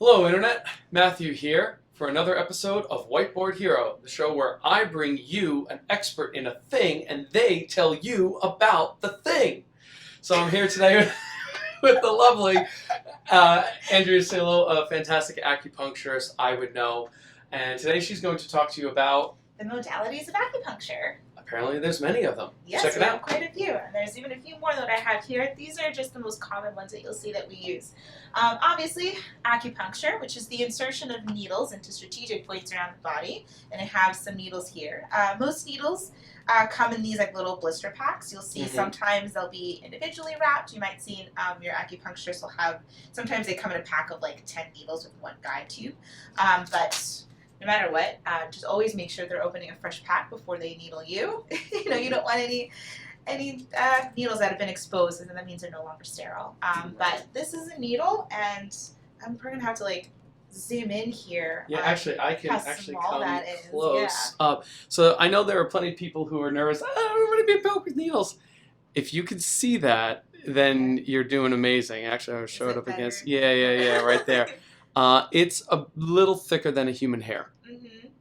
Hello, Internet. Matthew here for another episode of Whiteboard Hero, the show where I bring you an expert in a thing and they tell you about the thing. So I'm here today with the lovely Andrea Cillo, a fantastic acupuncturist I would know. And today she's going to talk to you about the modalities of acupuncture. Apparently there's many of them. Yes, Check it we out. have quite a few. And there's even a few more that I have here. These are just the most common ones that you'll see that we use. Obviously, acupuncture, which is the insertion of needles into strategic points around the body. And I have some needles here. Most needles come in these like little blister packs. You'll see sometimes they'll be individually wrapped. You might see your acupuncturist will have, sometimes they come in a pack of like 10 needles with one guide tube. But no matter what, just always make sure they're opening a fresh pack before they needle you. You don't want any needles that have been exposed, and that means they're no longer sterile. But this is a needle, and I'm probably gonna have to like zoom in here. Yeah, actually, I can actually come close yeah. up. So I know there are plenty of people who are nervous. I don't want to be poked with needles. If you can see that, then you're doing amazing. Actually, I'll show it up against. Yeah, right there. It's a little thicker than a human hair,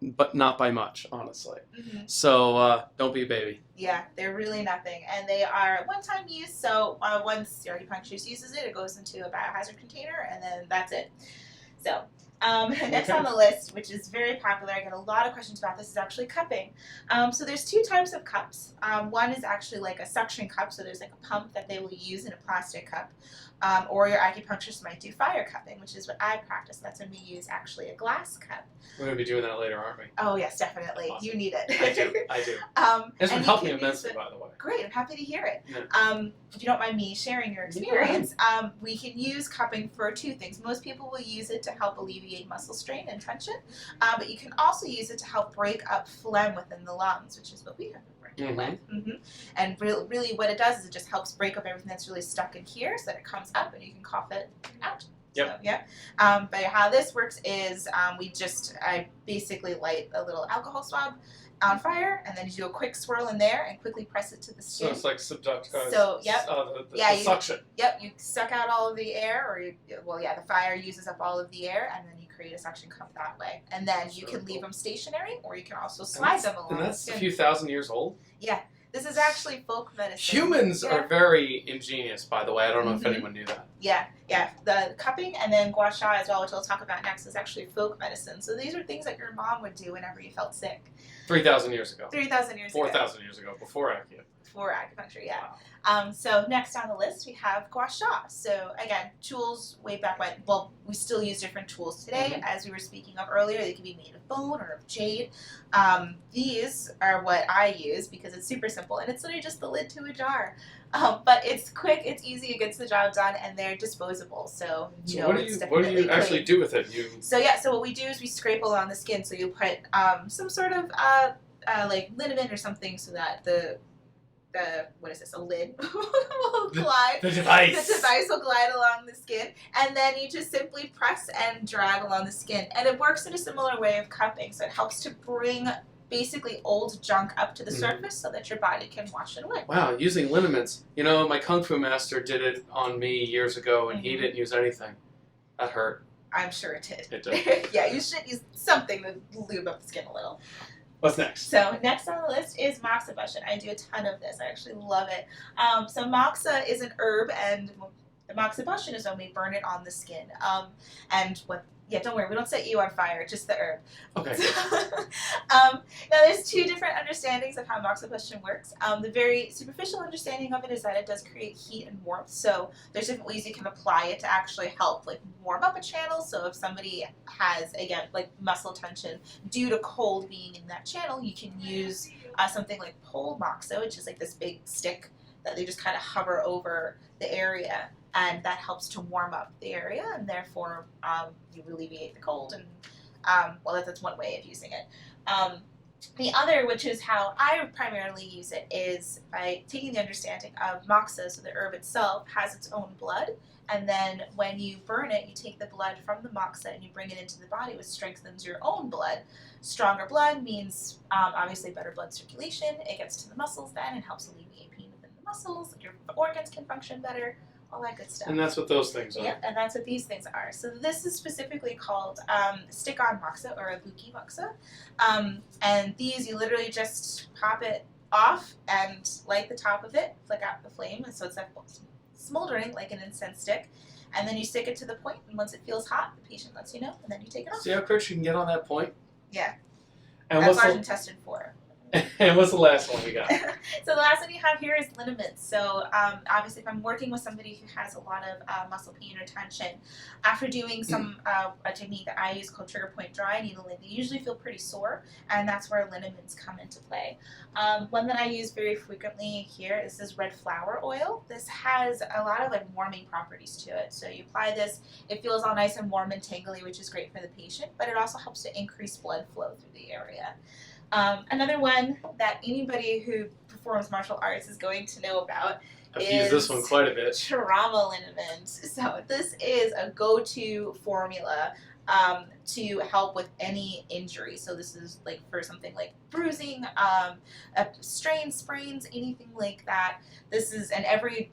but not by much, honestly. So don't be a baby. Yeah, they're really nothing. And they are one-time use, so once your acupuncturist uses it, it goes into a biohazard container, and then that's it. So next on the list, which is very popular, I get a lot of questions about this, is actually cupping. So there's two types of cups. One is actually like a suction cup, so there's like a pump that they will use in a plastic cup. Or your acupuncturist might do fire cupping, which is what I practice. That's when we use actually a glass cup. We're going to be doing that later, aren't we? Oh, yes, definitely. Awesome. You need it. I do. It's been helping immensely, by the way. Great. I'm happy to hear it. Yeah. If you don't mind me sharing your experience, we can use cupping for two things. Most people will use it to help alleviate muscle strain and tension, but you can also use it to help break up phlegm within the lungs, which is what we have been working with. And really what it does is it just helps break up everything that's really stuck in here so that it comes up and you can cough it out. Yep. So, yeah. But how this works is I basically light a little alcohol swab on fire, and then you do a quick swirl in there and quickly press it to the skin. So it's like subduct. So, yep. The suction. Yep, you suck out all of the air, the fire uses up all of the air, and then you create a suction cup that way. And then you can leave them stationary, or you can also slide them along And that's the a skin. few thousand years old? Yeah. This is actually folk medicine. Humans are very ingenious, by the way. I don't know if anyone knew that. Yeah. The cupping and then gua sha as well, which I'll talk about next, is actually folk medicine. So these are things that your mom would do whenever you felt sick. 3,000 years ago. 3,000 years 4,000 years ago, before acupuncture. Before acupuncture, yeah. Wow. So next on the list we have gua sha. So again, tools way back when. Well, we still use different tools today. As we were speaking of earlier, they can be made of bone or of jade. These are what I use because it's super simple and it's literally just the lid to a jar. But it's quick, it's easy, it gets the job done, and they're disposable. So what do you actually do with it? So what we do is we scrape along the skin. So you put some sort of like liniment or something so that the what is this, a lid will glide. The device. The device will glide along the skin, and then you just simply press and drag along the skin. And it works in a similar way of cupping, so it helps to bring basically old junk up to the surface so that your body can wash it away. Wow, using liniments. You know, my Kung Fu master did it on me years ago, and he didn't use anything. That hurt. I'm sure it did. It did. Yeah, you should use something to lube up the skin a little. What's next? So next on the list is Moxa brushing. I do a ton of this. I actually love it. So Moxa is an herb, and the Moxa brushing is when we burn it on the skin. Don't worry, we don't set you on fire, just the herb. Okay. Now there's two different understandings of how Moxa brushing works. The very superficial understanding of it is that it does create heat and warmth. So there's different ways you can apply it to actually help like warm up a channel. So if somebody has, again, like muscle tension due to cold being in that channel, you can use something like pole Moxa, which is like this big stick that they just kind of hover over the area, and that helps to warm up the area, and therefore you alleviate the cold. And that's one way of using it. The other, which is how I primarily use it, is by taking the understanding of Moxa, so the herb itself has its own blood, and then when you burn it, you take the blood from the Moxa and you bring it into the body, which strengthens your own blood. Stronger blood means obviously better blood circulation. It gets to the muscles then and helps alleviate pain within the muscles. Your organs can function better, all that good stuff. And that's what those things are. Yep, and that's what these things are. So this is specifically called stick-on Moxa or a Buki Moxa. And these, you literally just pop it off and light the top of it, flick out the flame, and so it's like smoldering like an incense stick. And then you stick it to the point, and once it feels hot, the patient lets you know, and then you take it off. See how quick you can get on that point? Yeah. And That's large intestine 4. And what's the last one we got? So the last one you have here is liniments. So obviously if I'm working with somebody who has a lot of muscle pain or tension, after doing some a technique that I use called trigger point dry needling, they usually feel pretty sore, and that's where liniments come into play. One that I use very frequently here is this red flower oil. This has a lot of like warming properties to it. So you apply this, it feels all nice and warm and tingly, which is great for the patient, but it also helps to increase blood flow through the area. Another one that anybody who performs martial arts is going to know about I've used this one quite a bit. trauma liniment. So this is a go-to formula to help with any injury. So this is like for something like bruising, strains, sprains, anything like that. This is, and every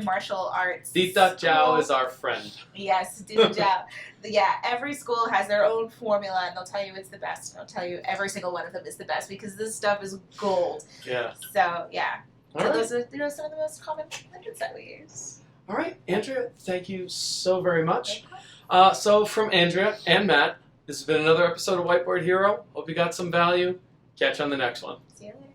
martial arts Dita Jiao is our friend. Yes, Dita Jiao. Yeah, every school has their own formula, and they'll tell you it's the best. And they'll tell you every single one of them is the best because this stuff is gold. Yeah. So yeah. All So right. those are some of the most common methods that we use. All right, Andrea, thank you so very much. So from Andrea and Matt, this has been another episode of Whiteboard Hero. Hope you got some value. Catch you on the next one. See you later.